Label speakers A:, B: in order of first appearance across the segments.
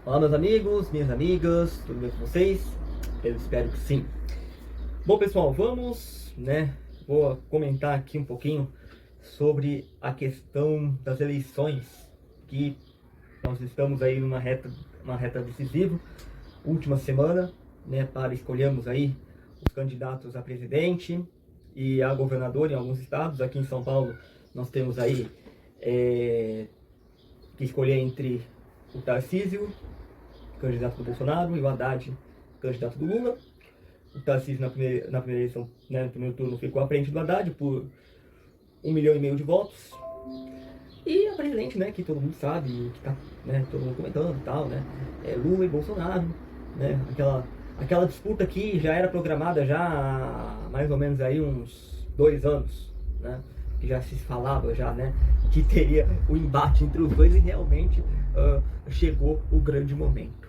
A: Olá, meus amigos, minhas amigas, tudo bem com vocês? Eu espero que sim. Bom, pessoal, vou comentar aqui um pouquinho sobre a questão das eleições, que nós estamos aí uma reta decisiva, última semana, né, para escolhermos aí os candidatos a presidente e a governador em alguns estados. Aqui em São Paulo nós temos aí que escolher entre o Tarcísio, candidato do Bolsonaro, e o Haddad, candidato do Lula. O Tarcísio na primeira eleição, né, no primeiro turno, ficou à frente do Haddad por 1,5 milhão de votos. E a presidente, né, que todo mundo sabe, que tá, né, todo mundo comentando e tal, né, Lula e Bolsonaro, né, aquela disputa que já era programada já há mais ou menos aí uns 2 anos, né, que já se falava já, né, que teria o embate entre os dois, e realmente chegou o grande momento.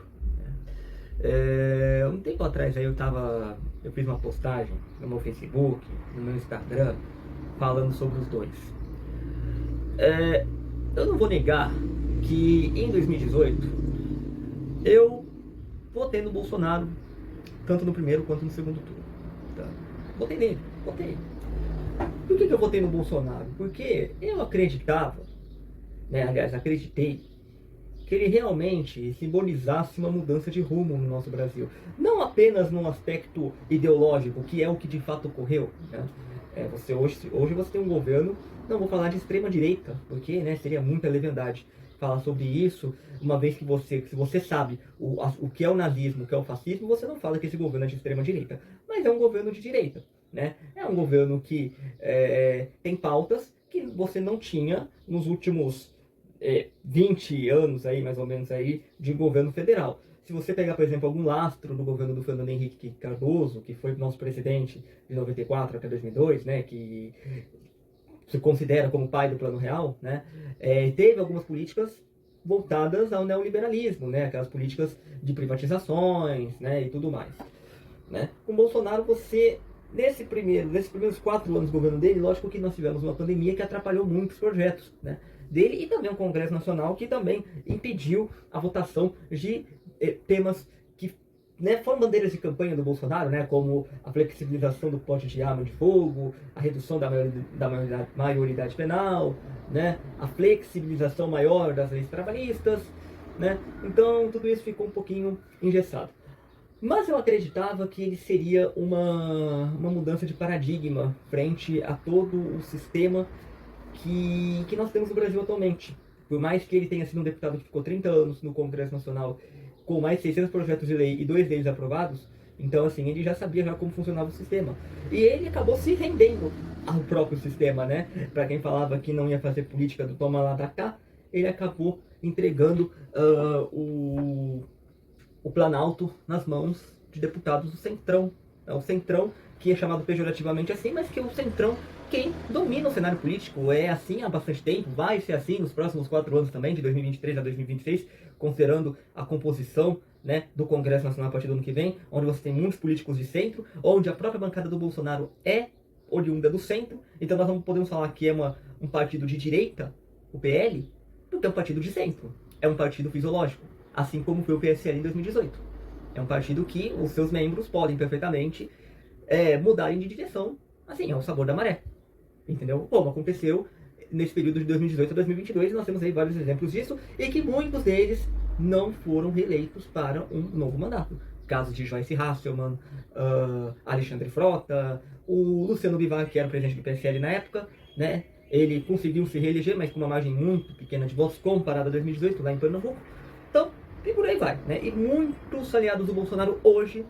A: Um tempo atrás aí eu fiz uma postagem no meu Facebook, no meu Instagram, falando sobre os dois. Eu não vou negar que em 2018 eu votei no Bolsonaro, tanto no primeiro quanto no segundo turno. Tá? Votei nele. Por que eu votei no Bolsonaro? Porque eu acreditava, né, aliás, acreditei que ele realmente simbolizasse uma mudança de rumo no nosso Brasil. Não apenas num aspecto ideológico, que é o que de fato ocorreu. Né? Hoje você tem um governo, não vou falar de extrema direita, porque, né, seria muita leviandade falar sobre isso, uma vez que se você sabe o que é o nazismo, o que é o fascismo, você não fala que esse governo é de extrema direita. Mas é um governo de direita. Né? É um governo que tem pautas que você não tinha nos últimos 20 anos aí, mais ou menos, aí, de governo federal. Se você pegar, por exemplo, algum lastro do governo do Fernando Henrique Cardoso, que foi nosso presidente de 94 até 2002, né, que se considera como pai do Plano Real, né, teve algumas políticas voltadas ao neoliberalismo, né, aquelas políticas de privatizações, né, e tudo mais. Né? Com Bolsonaro, nesses primeiros 4 anos do governo dele, lógico que nós tivemos uma pandemia que atrapalhou muitos projetos, né, dele, e também um Congresso Nacional que também impediu a votação de temas que, né, foram bandeiras de campanha do Bolsonaro, né, como a flexibilização do porte de arma de fogo, a redução da maioridade penal, né, a flexibilização maior das leis trabalhistas, né, então tudo isso ficou um pouquinho engessado. Mas eu acreditava que ele seria uma mudança de paradigma frente a todo o sistema que nós temos no Brasil atualmente. Por mais que ele tenha sido um deputado que ficou 30 anos no Congresso Nacional, com mais de 600 projetos de lei e 2 deles aprovados, então assim, ele já sabia já como funcionava o sistema. E ele acabou se rendendo ao próprio sistema, né? Para quem falava que não ia fazer política do toma lá da cá, ele acabou entregando o Planalto nas mãos de deputados do Centrão. O Centrão, que é chamado pejorativamente assim, mas que é o Centrão quem domina o cenário político. É assim há bastante tempo, vai ser assim nos próximos 4 anos também, de 2023 a 2026, considerando a composição, né, do Congresso Nacional a partir do ano que vem, onde você tem muitos políticos de centro, onde a própria bancada do Bolsonaro é oriunda do centro. Então nós não podemos falar que é um partido de direita, o PL, porque é um partido de centro. É um partido fisiológico, assim como foi o PSL em 2018. É um partido que os seus membros podem perfeitamente mudarem de direção, assim, ao sabor da maré. Entendeu? Como aconteceu nesse período de 2018 a 2022, nós temos aí vários exemplos disso, e que muitos deles não foram reeleitos para um novo mandato. Casos de Joyce Hasselmann, Alexandre Frota, o Luciano Bivar, que era o presidente do PSL na época, né? Ele conseguiu se reeleger, mas com uma margem muito pequena de votos comparada a 2018, lá em Pernambuco. Então, e por aí vai, né? E muitos aliados do Bolsonaro hoje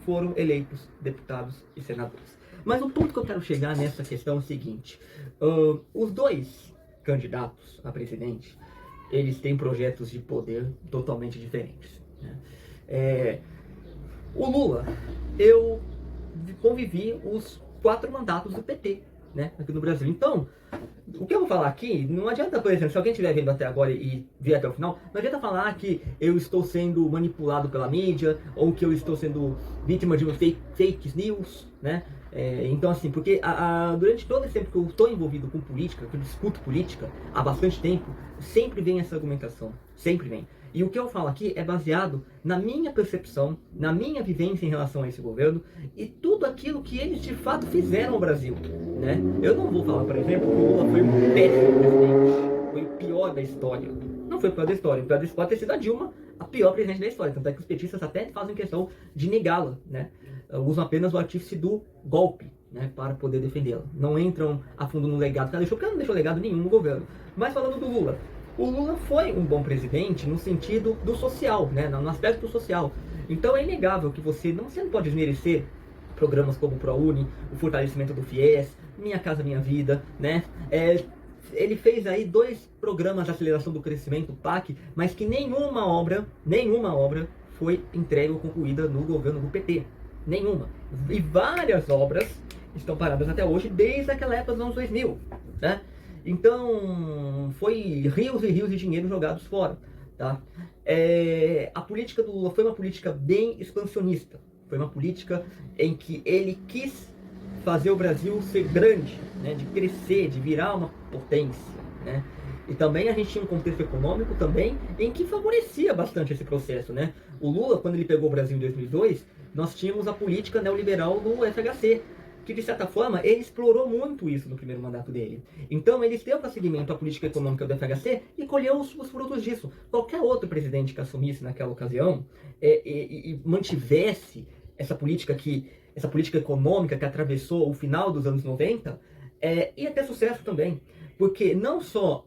A: foram eleitos deputados e senadores. Mas o ponto que eu quero chegar nessa questão é o seguinte: os dois candidatos a presidente, eles têm projetos de poder totalmente diferentes. Né? O Lula, eu convivi os 4 mandatos do PT, né, aqui no Brasil. Então, o que eu vou falar aqui, não adianta, por exemplo, se alguém estiver vendo até agora e ver até o final, não adianta falar que eu estou sendo manipulado pela mídia, ou que eu estou sendo vítima de fake news, né? Então assim, porque durante todo esse tempo que eu estou envolvido com política, que eu discuto política há bastante tempo, sempre vem essa argumentação, sempre vem. E o que eu falo aqui é baseado na minha percepção, na minha vivência em relação a esse governo e tudo aquilo que eles de fato fizeram ao Brasil, né? Eu não vou falar, por exemplo, que o Lula foi um péssimo presidente, foi o pior da história. Não foi o pior da história, o pior da história ter sido a Dilma, a pior presidente da história. Tanto é que os petistas até fazem questão de negá-la, né? Usam apenas o artífice do golpe, né, para poder defendê-la. Não entram a fundo no legado que ela deixou, porque ela não deixou legado nenhum no governo. Mas falando do Lula, o Lula foi um bom presidente no sentido do social, né, no aspecto social. Então é inegável que você não pode desmerecer programas como o ProUni, o fortalecimento do FIES, Minha Casa Minha Vida, né? Ele fez aí 2 programas de aceleração do crescimento, PAC, mas que nenhuma obra foi entregue ou concluída no governo do PT. Nenhuma. E várias obras estão paradas até hoje, desde aquela época dos anos 2000, né? Então, foi rios e rios de dinheiro jogados fora, tá? A política do Lula foi uma política bem expansionista. Foi uma política em que ele quis fazer o Brasil ser grande, né? De crescer, de virar uma potência, né? E também a gente tinha um contexto econômico também em que favorecia bastante esse processo, né? O Lula, quando ele pegou o Brasil em 2002, nós tínhamos a política neoliberal do FHC, que de certa forma ele explorou muito isso no primeiro mandato dele. Então ele deu prosseguimento à política econômica do FHC e colheu os frutos disso. Qualquer outro presidente que assumisse naquela ocasião e mantivesse essa política econômica que atravessou o final dos anos 90, ia ter sucesso também. Porque não só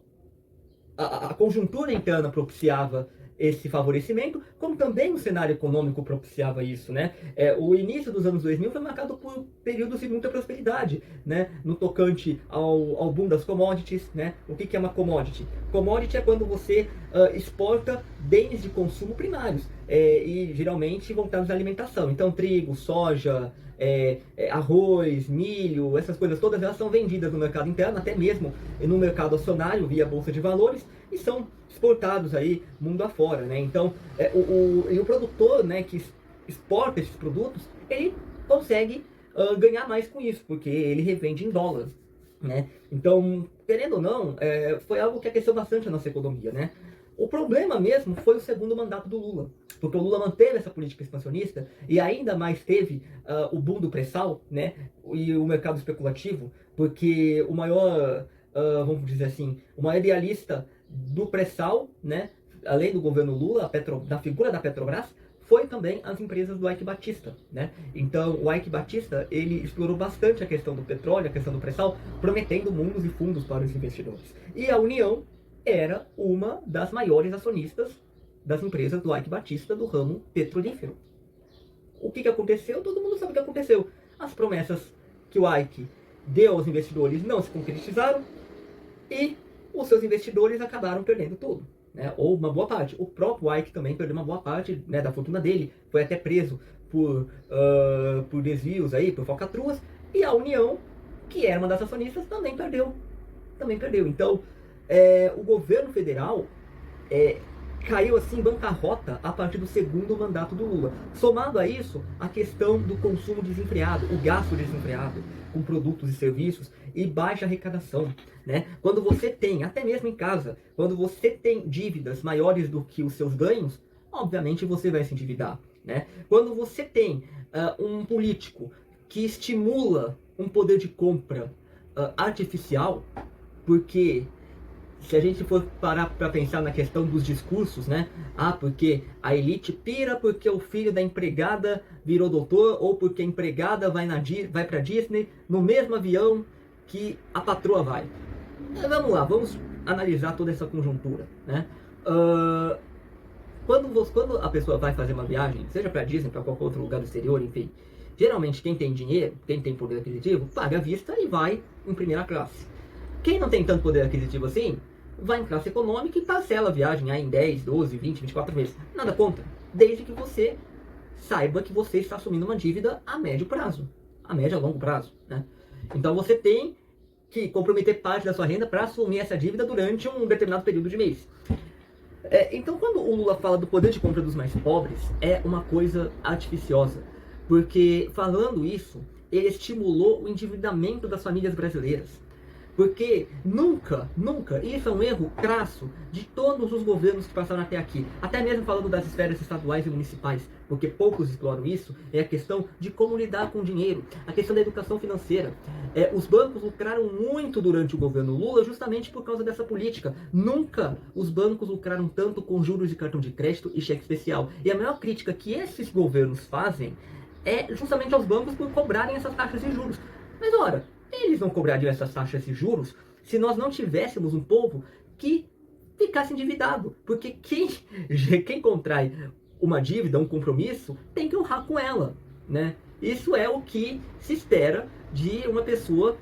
A: a conjuntura interna propiciava esse favorecimento, como também o cenário econômico propiciava isso, né? O início dos anos 2000 foi marcado por períodos de muita prosperidade, né? No tocante ao boom das commodities, né? O que é uma commodity? Commodity é quando você exporta bens de consumo primários, e geralmente voltados à alimentação. Então, trigo, soja, arroz, milho, essas coisas todas, elas são vendidas no mercado interno, até mesmo no mercado acionário, via bolsa de valores, e são exportados aí mundo afora, né? Então, o produtor, né, que exporta esses produtos, ele consegue ganhar mais com isso, porque ele revende em dólares, né? Então, querendo ou não, foi algo que aqueceu bastante a nossa economia, né? O problema mesmo foi o segundo mandato do Lula, porque o Lula manteve essa política expansionista e ainda mais teve o boom do pré-sal, né, e o mercado especulativo, porque o maior, vamos dizer assim, o maior idealista do pré-sal, né, além do governo Lula, da figura da Petrobras, foi também as empresas do Eike Batista, né? Então, o Eike Batista, ele explorou bastante a questão do petróleo, a questão do pré-sal, prometendo mundos e fundos para os investidores. E a União era uma das maiores acionistas das empresas do Eike Batista do ramo petrolífero. O que aconteceu? Todo mundo sabe o que aconteceu. As promessas que o Eike deu aos investidores não se concretizaram e os seus investidores acabaram perdendo tudo, né? Ou uma boa parte. O próprio Eike também perdeu uma boa parte, né, da fortuna dele, foi até preso por desvios aí, por falcatruas, e a União, que era uma das acionistas, também perdeu. Então, o governo federal caiu assim em bancarrota a partir do segundo mandato do Lula. Somado a isso, a questão do consumo desenfreado, o gasto desenfreado com produtos e serviços e baixa arrecadação, né? Quando você tem, até mesmo em casa, quando você tem dívidas maiores do que os seus ganhos, obviamente você vai se endividar, né? Quando você tem um político que estimula um poder de compra artificial, porque se a gente for parar para pensar na questão dos discursos, né? Porque a elite pira porque o filho da empregada virou doutor, ou porque a empregada vai para Disney no mesmo avião que a patroa vai. Vamos lá, vamos analisar toda essa conjuntura, né? Quando a pessoa vai fazer uma viagem, seja para Disney, para qualquer outro lugar do exterior, enfim, geralmente quem tem dinheiro, quem tem poder aquisitivo, paga à vista e vai em primeira classe. Quem não tem tanto poder aquisitivo assim, vai em classe econômica e parcela a viagem em 10, 12, 20, 24 meses. Nada contra, desde que você saiba que você está assumindo uma dívida a médio prazo, a médio a longo prazo, né? Então você tem que comprometer parte da sua renda para assumir essa dívida durante um determinado período de mês. Então, quando o Lula fala do poder de compra dos mais pobres, é uma coisa artificiosa, porque falando isso, ele estimulou o endividamento das famílias brasileiras. Porque nunca, isso é um erro crasso de todos os governos que passaram até aqui. Até mesmo falando das esferas estaduais e municipais, porque poucos exploram isso, é a questão de como lidar com o dinheiro, a questão da educação financeira. Os bancos lucraram muito durante o governo Lula justamente por causa dessa política. Nunca os bancos lucraram tanto com juros de cartão de crédito e cheque especial. E a maior crítica que esses governos fazem é justamente aos bancos por cobrarem essas taxas de juros. Mas ora, eles não cobrariam essas taxas de juros se nós não tivéssemos um povo que ficasse endividado. Porque quem contrai uma dívida, um compromisso, tem que honrar com ela, né? Isso é o que se espera de uma pessoa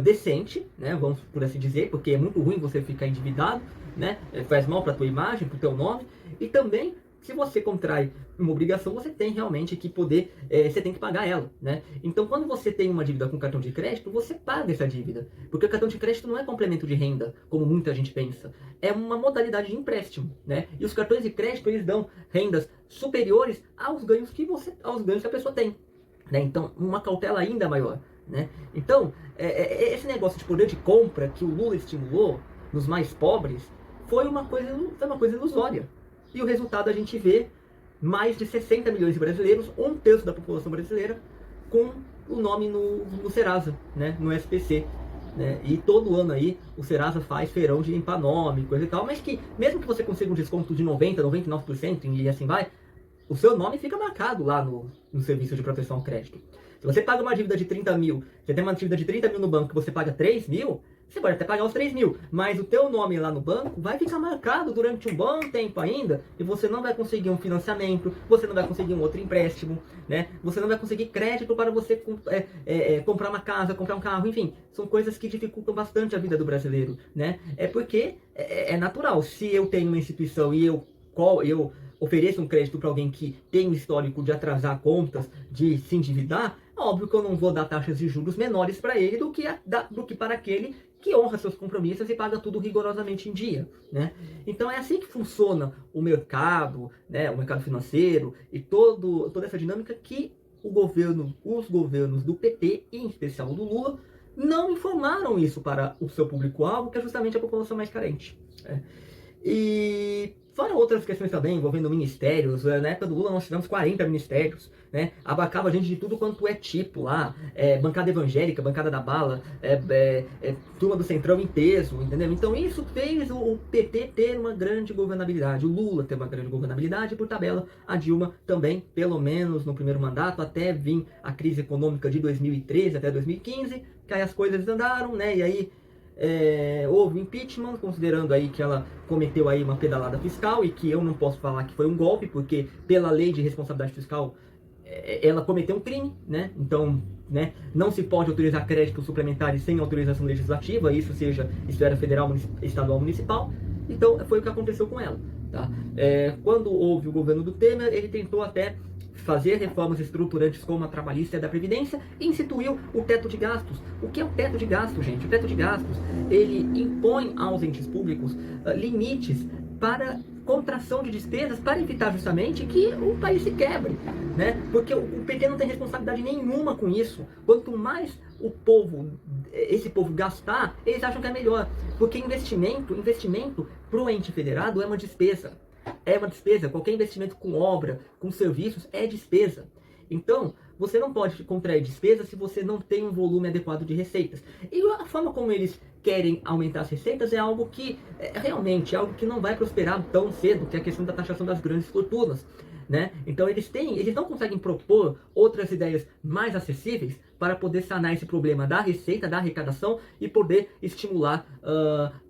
A: decente, né? Vamos por assim dizer, porque é muito ruim você ficar endividado, né? Faz mal para a tua imagem, para o teu nome. E também, se você contrai uma obrigação, você tem realmente que poder, você tem que pagar ela, né? Então, quando você tem uma dívida com cartão de crédito, você paga essa dívida. Porque o cartão de crédito não é complemento de renda, como muita gente pensa. É uma modalidade de empréstimo, né? E os cartões de crédito, eles dão rendas superiores aos ganhos que a pessoa tem, né? Então, uma cautela ainda maior, né? Então, esse negócio de poder de compra que o Lula estimulou nos mais pobres foi uma coisa ilusória. E o resultado a gente vê mais de 60 milhões de brasileiros, um terço da população brasileira, com o nome no Serasa, né, no SPC. Né? E todo ano aí o Serasa faz feirão de limpar nome, coisa e tal, mas que mesmo que você consiga um desconto de 90%, 99% e assim vai, o seu nome fica marcado lá no serviço de proteção ao crédito. Se você paga uma dívida de 30 mil, você tem uma dívida de 30 mil no banco que você paga 3 mil, você pode até pagar os 3 mil, mas o teu nome lá no banco vai ficar marcado durante um bom tempo ainda, e você não vai conseguir um financiamento, você não vai conseguir um outro empréstimo, né? Você não vai conseguir crédito para você comprar uma casa, comprar um carro, enfim, são coisas que dificultam bastante a vida do brasileiro, né? É porque é natural, se eu tenho uma instituição e eu ofereço um crédito para alguém que tem um histórico de atrasar contas, de se endividar, óbvio que eu não vou dar taxas de juros menores para ele do que para aquele que honra seus compromissos e paga tudo rigorosamente em dia, né? Então é assim que funciona o mercado, né, o mercado financeiro e toda essa dinâmica que os governos do PT, e em especial do Lula, não informaram isso para o seu público-alvo, que é justamente a população mais carente, né? E fora outras questões também envolvendo ministérios, na época do Lula nós tivemos 40 ministérios, né? Abarcava gente de tudo quanto é tipo lá, bancada evangélica, bancada da bala, turma do Centrão em peso, entendeu? Então isso fez o PT ter uma grande governabilidade, o Lula ter uma grande governabilidade, e por tabela a Dilma também, pelo menos no primeiro mandato, até vir a crise econômica de 2013 até 2015, que aí as coisas andaram, né? E aí houve impeachment, considerando aí que ela cometeu aí uma pedalada fiscal, e que eu não posso falar que foi um golpe, porque pela lei de responsabilidade fiscal ela cometeu um crime, né? Então, né, não se pode autorizar créditos suplementares sem autorização legislativa, isso seja esfera federal, estadual, municipal. Então foi o que aconteceu com ela, tá? Quando houve o governo do Temer, ele tentou até fazer reformas estruturantes como a trabalhista e a da Previdência, e instituiu o teto de gastos. O que é o teto de gastos, gente? O teto de gastos, ele impõe aos entes públicos limites para contração de despesas, para evitar justamente que o país se quebre, né? Porque o PT não tem responsabilidade nenhuma com isso. Quanto mais esse povo gastar, eles acham que é melhor. Porque investimento para o ente federado é uma despesa. É uma despesa, qualquer investimento com obra, com serviços, é despesa. Então, você não pode contrair despesa se você não tem um volume adequado de receitas. E a forma como eles querem aumentar as receitas é algo que, realmente, é algo que não vai prosperar tão cedo, que é a questão da taxação das grandes fortunas, né? Então eles não conseguem propor outras ideias mais acessíveis para poder sanar esse problema da receita, da arrecadação, e poder estimular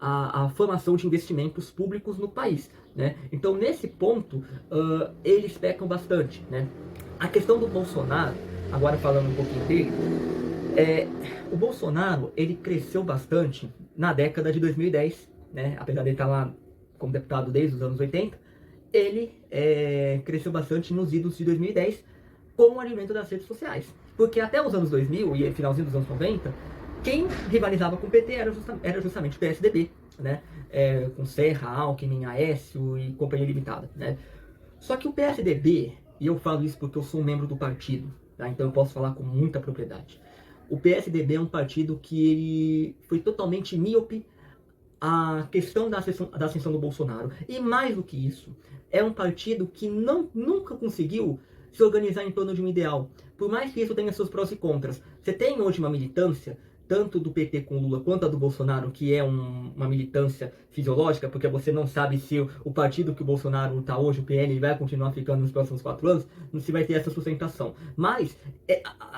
A: a formação de investimentos públicos no país, né? Então nesse ponto eles pecam bastante, né? A questão do Bolsonaro, agora falando um pouquinho dele, o Bolsonaro ele cresceu bastante na década de 2010, né? Apesar de ele estar lá como deputado desde os anos 80, ele cresceu bastante nos idos de 2010 com o advento das redes sociais. Porque até os anos 2000 e finalzinho dos anos 90, quem rivalizava com o PT era justamente o PSDB, né? Com Serra, Alckmin, Aécio e Companhia Limitada, né? Só que o PSDB, e eu falo isso porque eu sou um membro do partido, tá? Então eu posso falar com muita propriedade. o PSDB é um partido que ele foi totalmente míope a questão da ascensão do Bolsonaro. E mais do que isso, é um partido que nunca conseguiu se organizar em torno de um ideal. Por mais que isso tenha seus prós e contras. Você tem hoje uma militância, tanto do PT com Lula quanto a do Bolsonaro, que é uma militância fisiológica, porque você não sabe se o partido que o Bolsonaro está hoje, o PL, vai continuar ficando nos próximos 4 anos, se vai ter essa sustentação. Mas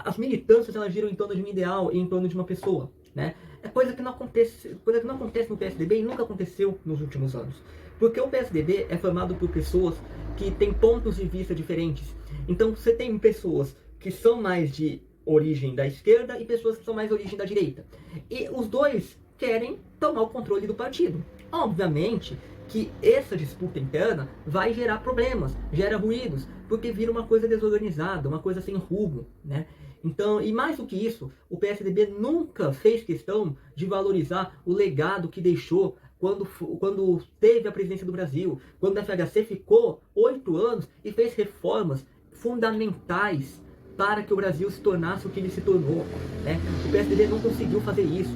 A: as militâncias, elas giram em torno de um ideal e em torno de uma pessoa, né? É coisa que não acontece no PSDB e nunca aconteceu nos últimos anos. Porque o PSDB é formado por pessoas que têm pontos de vista diferentes. Então você tem pessoas que são mais de origem da esquerda e pessoas que são mais de origem da direita. E os dois querem tomar o controle do partido. Obviamente que essa disputa interna vai gerar problemas, gera ruídos, porque vira uma coisa desorganizada, uma coisa sem rumo, né? Então, e mais do que isso, o PSDB nunca fez questão de valorizar o legado que deixou quando teve a presidência do Brasil, quando a FHC ficou 8 anos e fez reformas fundamentais para que o Brasil se tornasse o que ele se tornou, né? O PSDB não conseguiu fazer isso.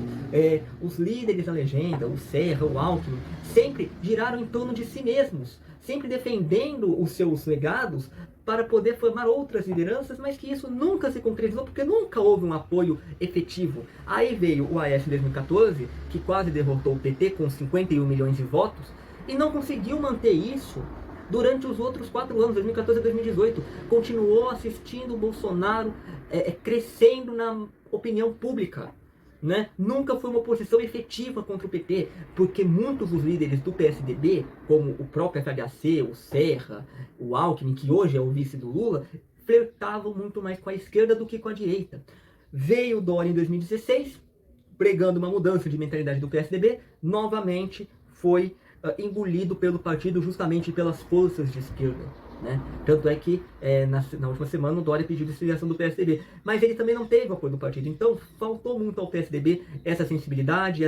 A: Os líderes da legenda, o Serra, o Alckmin, sempre giraram em torno de si mesmos, sempre defendendo os seus legados para poder formar outras lideranças, mas que isso nunca se concretizou, porque nunca houve um apoio efetivo. Aí veio o AS em 2014, que quase derrotou o PT com 51 milhões de votos, e não conseguiu manter isso durante os outros 4 anos, 2014 a 2018. Continuou assistindo o Bolsonaro crescendo na opinião pública, né? Nunca foi uma oposição efetiva contra o PT, porque muitos dos líderes do PSDB, como o próprio FHC, o Serra, o Alckmin, que hoje é o vice do Lula, flertavam muito mais com a esquerda do que com a direita. Veio o Dória em 2016, pregando uma mudança de mentalidade do PSDB, novamente foi engolido pelo partido justamente pelas forças de esquerda, né? Tanto é que na última semana o Dória pediu desfiliação do PSDB, mas ele também não teve apoio do partido. Então faltou muito ao PSDB essa sensibilidade,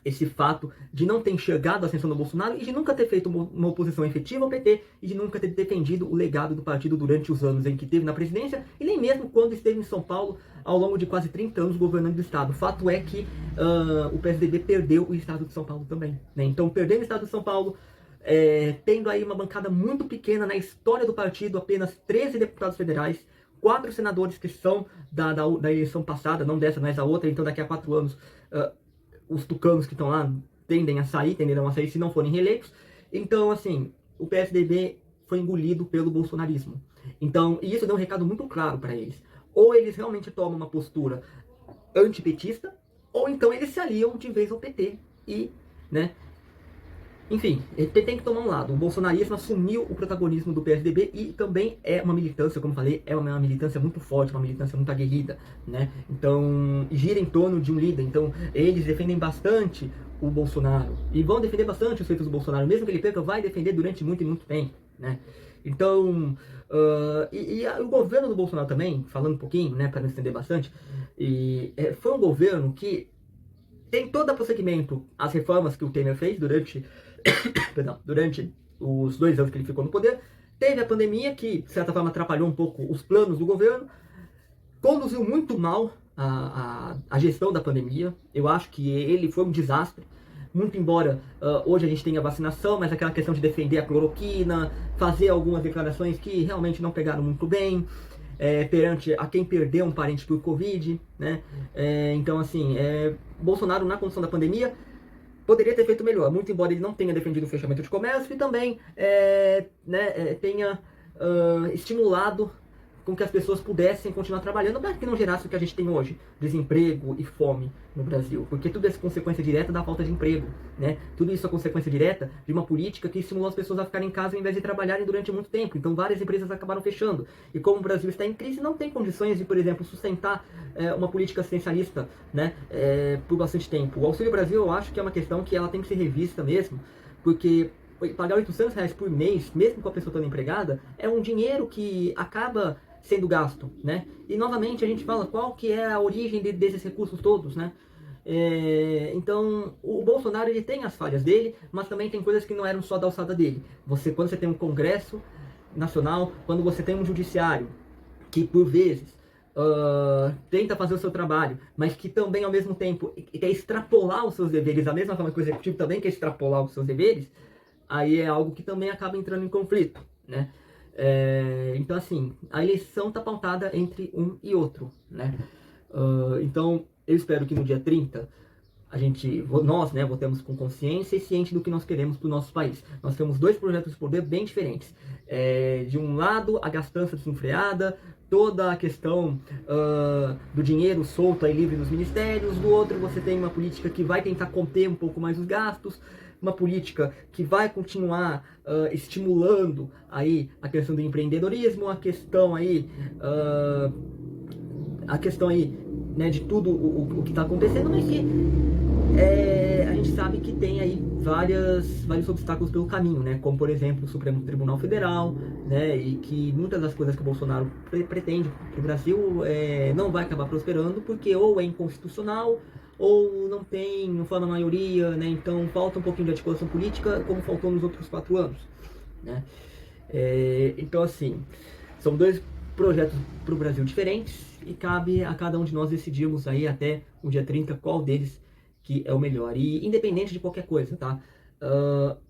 A: esse fato de não ter enxergado a ascensão do Bolsonaro e de nunca ter feito uma oposição efetiva ao PT e de nunca ter defendido o legado do partido durante os anos em que esteve na presidência e nem mesmo quando esteve em São Paulo ao longo de quase 30 anos governando o estado. O fato é que o PSDB perdeu o estado de São Paulo também, né? Então, perdendo o estado de São Paulo, tendo aí uma bancada muito pequena na história do partido, apenas 13 deputados federais, 4 senadores que são da eleição passada, não dessa, mas da outra, então daqui a 4 anos os tucanos que estão lá tenderão a sair se não forem reeleitos. Então, assim, o PSDB foi engolido pelo bolsonarismo. Então, e isso deu um recado muito claro para eles. Ou eles realmente tomam uma postura antipetista, ou então eles se aliam de vez ao PT. E, né, enfim, tem que tomar um lado. O bolsonarismo assumiu o protagonismo do PSDB e também é uma militância, como falei, é uma militância muito forte, uma militância muito aguerrida, né? Então, gira em torno de um líder. Então, eles defendem bastante o Bolsonaro e vão defender bastante os feitos do Bolsonaro, mesmo que ele perca, vai defender durante muito e muito tempo, né? Então, o governo do Bolsonaro também, falando um pouquinho, né, para não estender bastante, foi um governo que tem todo o prosseguimento as reformas que o Temer fez durante os 2 anos que ele ficou no poder. Teve a pandemia que, de certa forma, atrapalhou um pouco os planos do governo, conduziu muito mal a gestão da pandemia. Eu acho que ele foi um desastre, muito embora hoje a gente tenha vacinação, mas aquela questão de defender a cloroquina, fazer algumas declarações que realmente não pegaram muito bem, perante a quem perdeu um parente por Covid, né? Então, assim, Bolsonaro, na condução da pandemia, poderia ter feito melhor, muito embora ele não tenha defendido o fechamento de comércio e também tenha estimulado com que as pessoas pudessem continuar trabalhando para que não gerasse o que a gente tem hoje, desemprego e fome no Brasil, porque tudo isso é consequência direta da falta de emprego, né? Tudo isso é consequência direta de uma política que estimulou as pessoas a ficarem em casa ao invés de trabalharem durante muito tempo. Então várias empresas acabaram fechando, e como o Brasil está em crise, não tem condições de, por exemplo, sustentar uma política assistencialista, né, por bastante tempo. O Auxílio Brasil, eu acho que é uma questão que ela tem que ser revista mesmo, porque pagar R$800 por mês, mesmo com a pessoa estando empregada, é um dinheiro que acaba sendo gasto, né? E novamente a gente fala qual que é a origem desses recursos todos, né? Então o Bolsonaro, ele tem as falhas dele, mas também tem coisas que não eram só da alçada dele. Quando você tem um Congresso Nacional, quando você tem um judiciário que por vezes tenta fazer o seu trabalho, mas que também ao mesmo tempo quer extrapolar os seus deveres, da mesma forma que o executivo também quer extrapolar os seus deveres, aí é algo que também acaba entrando em conflito, né? Então assim, a eleição está pautada entre um e outro, né? Então eu espero que no dia 30 nós, né, votemos com consciência e ciente do que nós queremos para o nosso país. Nós temos dois projetos de poder bem diferentes. De um lado, a gastança desenfreada, toda a questão do dinheiro solto e livre nos ministérios. Do outro, você tem uma política que vai tentar conter um pouco mais os gastos, uma política que vai continuar estimulando aí a questão do empreendedorismo, a questão aí, né, de tudo o que está acontecendo, mas que a gente sabe que tem aí vários obstáculos pelo caminho, né? Como, por exemplo, o Supremo Tribunal Federal, né? E que muitas das coisas que o Bolsonaro pretende para o Brasil não vai acabar prosperando, porque ou é inconstitucional, ou não forma maioria, né? Então falta um pouquinho de articulação política, como faltou nos outros 4 anos, né? Então, assim, são dois projetos para o Brasil diferentes, e cabe a cada um de nós decidirmos aí até o dia 30 qual deles que é o melhor. E independente de qualquer coisa, tá?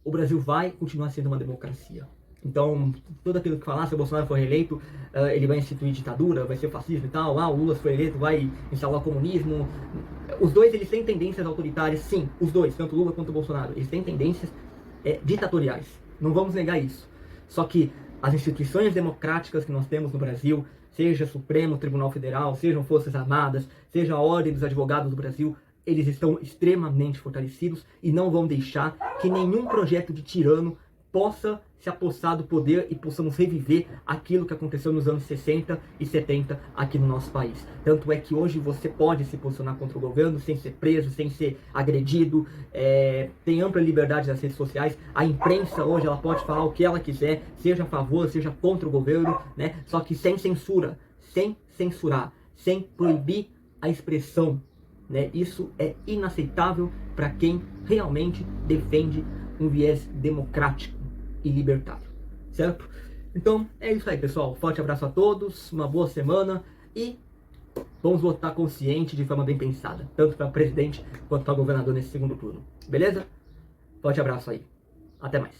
A: O Brasil vai continuar sendo uma democracia. Então, tudo aquilo que falar, se o Bolsonaro for reeleito, ele vai instituir ditadura, vai ser fascismo e tal, o Lula se for eleito, vai instalar o comunismo. Os dois, eles têm tendências autoritárias, sim, os dois, tanto o Lula quanto o Bolsonaro, eles têm tendências ditatoriais. Não vamos negar isso. Só que as instituições democráticas que nós temos no Brasil, seja Supremo Tribunal Federal, sejam Forças Armadas, seja a Ordem dos Advogados do Brasil, eles estão extremamente fortalecidos e não vão deixar que nenhum projeto de tirano possa se apossar do poder e possamos reviver aquilo que aconteceu nos anos 60 e 70 aqui no nosso país. Tanto é que hoje você pode se posicionar contra o governo sem ser preso, sem ser agredido, tem ampla liberdade nas redes sociais, a imprensa hoje ela pode falar o que ela quiser, seja a favor, seja contra o governo, né? Só que sem censura, sem censurar, sem proibir a expressão. Né? Isso é inaceitável para quem realmente defende um viés democrático e libertário, certo? Então é isso aí, pessoal. Forte abraço a todos, uma boa semana e vamos votar consciente de forma bem pensada, tanto para presidente quanto para governador nesse segundo turno, beleza? Forte abraço aí, até mais.